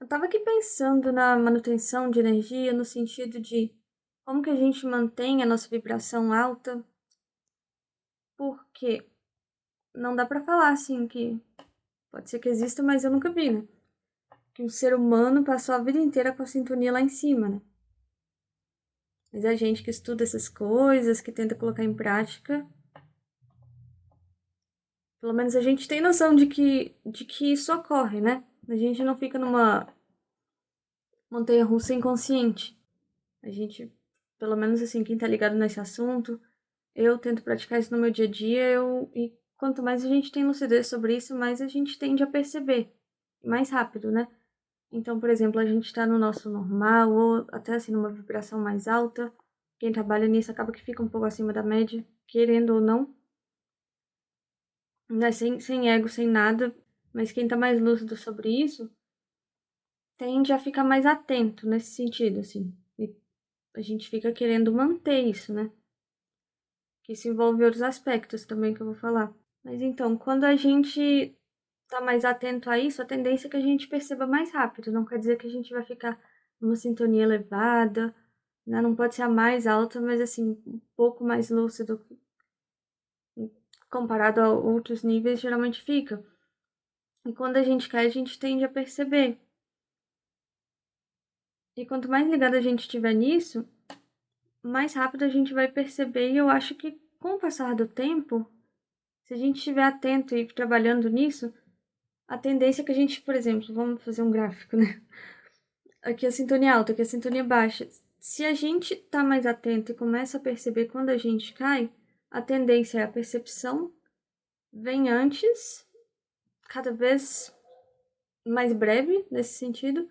Eu tava aqui pensando na manutenção de energia no sentido de como que a gente mantém a nossa vibração alta, porque não dá pra falar assim que pode ser que exista, mas eu nunca vi, né? Que um ser humano passou a vida inteira com a sintonia lá em cima, né? Mas a gente que estuda essas coisas, que tenta colocar em prática, pelo menos a gente tem noção de que isso ocorre, né? A gente não fica numa montanha-russa inconsciente. A gente, pelo menos assim, quem tá ligado nesse assunto, eu tento praticar isso no meu dia a dia, e quanto mais a gente tem lucidez sobre isso, mais a gente tende a perceber, mais rápido, né? Então, por exemplo, a gente tá no nosso normal, ou até assim, numa vibração mais alta. Quem trabalha nisso acaba que fica um pouco acima da média, querendo ou não, né? Sem ego, sem nada, mas quem tá mais lúcido sobre isso, tende a ficar mais atento nesse sentido, assim. E a gente fica querendo manter isso, né? Que isso envolve outros aspectos também que eu vou falar. Mas então, quando a gente tá mais atento a isso, a tendência é que a gente perceba mais rápido. Não quer dizer que a gente vai ficar numa sintonia elevada, né? Não pode ser a mais alta, mas assim, um pouco mais lúcido comparado a outros níveis, geralmente fica. E quando a gente cai, a gente tende a perceber. E quanto mais ligado a gente estiver nisso, mais rápido a gente vai perceber. E eu acho que com o passar do tempo, se a gente estiver atento e trabalhando nisso, a tendência é que a gente, por exemplo, vamos fazer um gráfico, né? Aqui é a sintonia alta, aqui é a sintonia baixa. Se a gente tá mais atento e começa a perceber quando a gente cai, a tendência é a percepção vem antes, cada vez mais breve nesse sentido.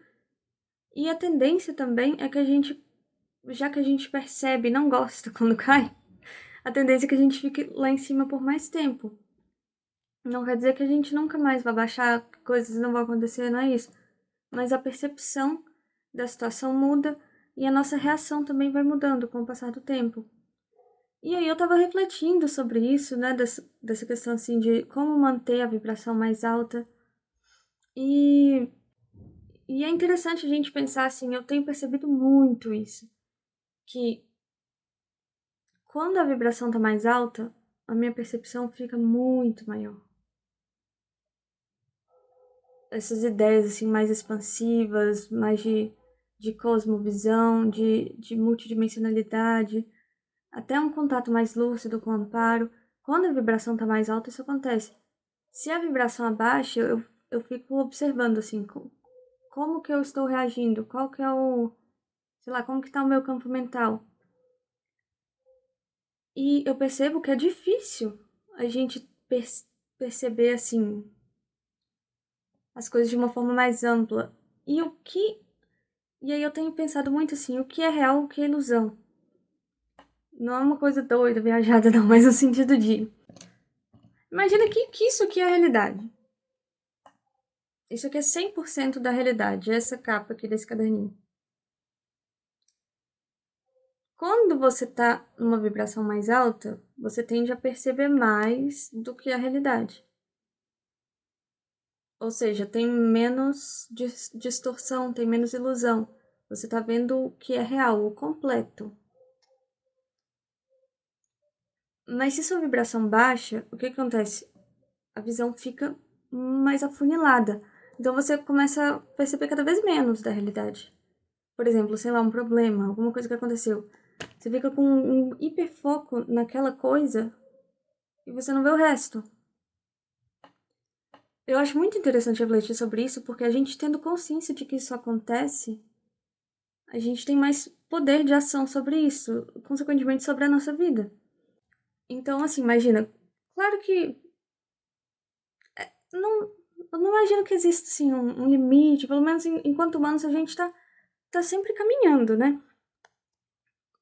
E a tendência também é que a gente, já que a gente percebe e não gosta quando cai, a tendência é que a gente fique lá em cima por mais tempo. Não quer dizer que a gente nunca mais vai baixar, coisas não vão acontecer, não é isso. Mas a percepção da situação muda e a nossa reação também vai mudando com o passar do tempo. E aí eu tava refletindo sobre isso, né, dessa questão assim de como manter a vibração mais alta. E, e é interessante a gente pensar assim, eu tenho percebido muito isso, que quando a vibração tá mais alta, a minha percepção fica muito maior. Essas ideias assim mais expansivas, mais de cosmovisão, de multidimensionalidade, até um contato mais lúcido com o amparo. Quando a vibração está mais alta, isso acontece. Se a vibração abaixa, eu fico observando assim, como que eu estou reagindo, qual que é o, sei lá, como que está o meu campo mental. E eu percebo que é difícil a gente perceber assim as coisas de uma forma mais ampla. E o que E aí eu tenho pensado muito assim, o que é real, o que é ilusão? Não é uma coisa doida, viajada, não, mas no sentido de. Imagina que isso aqui é a realidade. Isso aqui é 100% da realidade, essa capa aqui desse caderninho. Quando você tá numa vibração mais alta, você tende a perceber mais do que a realidade. Ou seja, tem menos distorção, tem menos ilusão. Você tá vendo o que é real, o completo. Mas se sua vibração baixa, o que acontece? A visão fica mais afunilada. Então você começa a perceber cada vez menos da realidade. Por exemplo, sei lá, um problema, alguma coisa que aconteceu. Você fica com um hiperfoco naquela coisa e você não vê o resto. Eu acho muito interessante refletir sobre isso, porque a gente tendo consciência de que isso acontece, a gente tem mais poder de ação sobre isso, consequentemente sobre a nossa vida. Então, assim, imagina, claro que não, eu não imagino que exista assim um limite, pelo menos enquanto humanos a gente tá sempre caminhando, né?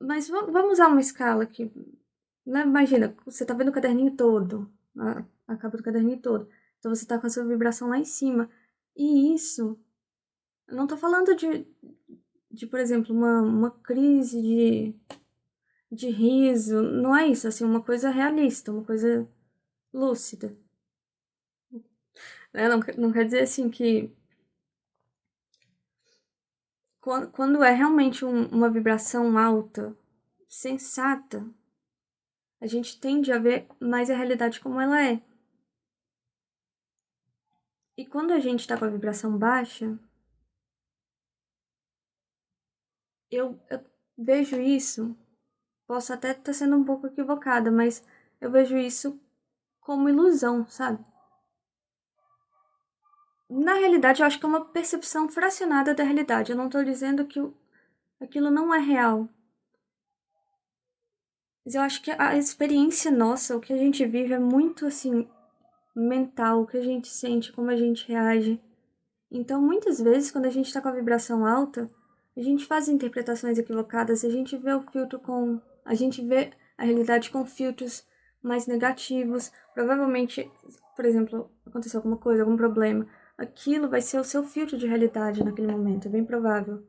Mas vamos usar uma escala aqui, né? Imagina, você tá vendo o caderninho todo, a capa do caderninho todo. Então você tá com a sua vibração lá em cima. E isso, eu não tô falando de por exemplo, uma crise de riso. Não é isso, assim, uma coisa realista, uma coisa lúcida. Né? Não quer dizer assim que quando é realmente uma vibração alta, sensata, a gente tende a ver mais a realidade como ela é. E quando a gente tá com a vibração baixa, eu vejo isso, posso até estar sendo um pouco equivocada, mas eu vejo isso como ilusão, sabe? Na realidade, eu acho que é uma percepção fracionada da realidade. Eu não tô dizendo que aquilo não é real. Mas eu acho que a experiência nossa, o que a gente vive é muito assim, mental, o que a gente sente, como a gente reage. Então, muitas vezes, quando a gente tá com a vibração alta, a gente faz interpretações equivocadas, a gente vê o filtro com. A gente vê a realidade com filtros mais negativos. Provavelmente, por exemplo, aconteceu alguma coisa, algum problema. Aquilo vai ser o seu filtro de realidade naquele momento, é bem provável.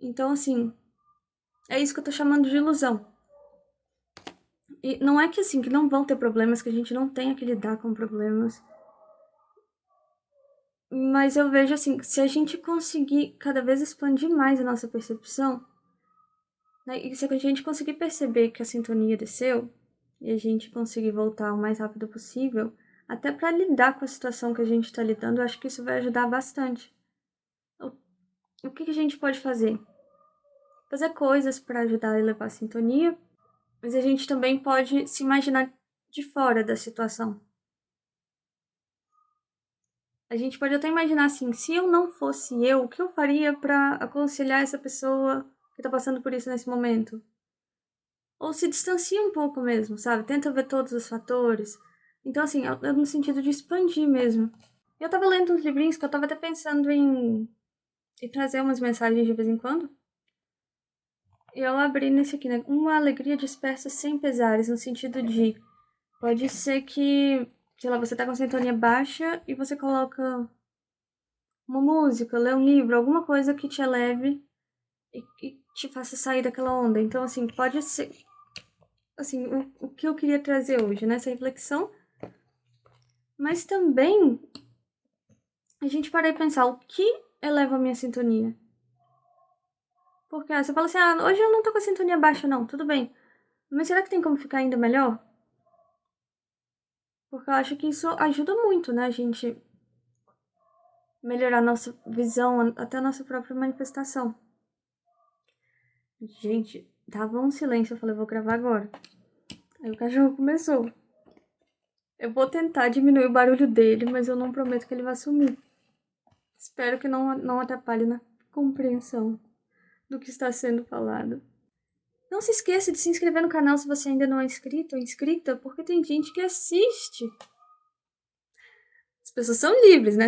Então, assim, é isso que eu tô chamando de ilusão. E não é que assim, que não vão ter problemas, que a gente não tenha que lidar com problemas. Mas eu vejo assim, se a gente conseguir cada vez expandir mais a nossa percepção, né, e se a gente conseguir perceber que a sintonia desceu, e a gente conseguir voltar o mais rápido possível, até para lidar com a situação que a gente está lidando, eu acho que isso vai ajudar bastante. O que a gente pode fazer? Fazer coisas para ajudar a elevar a sintonia, mas a gente também pode se imaginar de fora da situação. A gente pode até imaginar assim, se eu não fosse eu, o que eu faria para aconselhar essa pessoa que tá passando por isso nesse momento? Ou se distancia um pouco mesmo, sabe? Tenta ver todos os fatores. Então, assim, é no sentido de expandir mesmo. Eu tava lendo uns livrinhos que eu tava até pensando em trazer umas mensagens de vez em quando. E eu abri nesse aqui, né? Uma alegria dispersa sem pesares, no sentido de... Pode ser que, sei lá, você tá com a sintonia baixa e você coloca uma música, lê um livro, alguma coisa que te eleve e te faça sair daquela onda. Então, assim, pode ser. Assim, o que eu queria trazer hoje, nessa reflexão, mas também a gente parar e pensar o que eleva a minha sintonia. Porque você fala assim, hoje eu não tô com a sintonia baixa, não, tudo bem. Mas será que tem como ficar ainda melhor? Porque eu acho que isso ajuda muito, né? A gente melhorar a nossa visão, até a nossa própria manifestação. Gente, tava um silêncio, eu falei, vou gravar agora. Aí o cachorro começou. Eu vou tentar diminuir o barulho dele, mas eu não prometo que ele vai sumir. Espero que não atrapalhe na compreensão do que está sendo falado. Não se esqueça de se inscrever no canal se você ainda não é inscrito ou inscrita, porque tem gente que assiste. As pessoas são livres, né?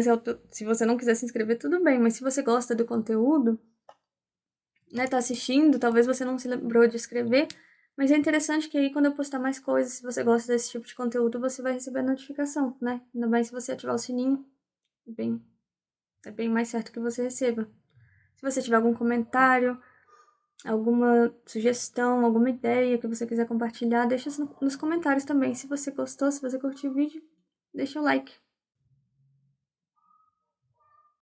Se você não quiser se inscrever, tudo bem, mas se você gosta do conteúdo, né, tá assistindo, talvez você não se lembrou de inscrever, mas é interessante que aí quando eu postar mais coisas, se você gosta desse tipo de conteúdo, você vai receber a notificação, né? Ainda mais se você ativar o sininho, é bem mais certo que você receba. Se você tiver algum comentário, alguma sugestão, alguma ideia que você quiser compartilhar, deixa nos comentários também. Se você gostou, se você curtiu o vídeo, deixa o like.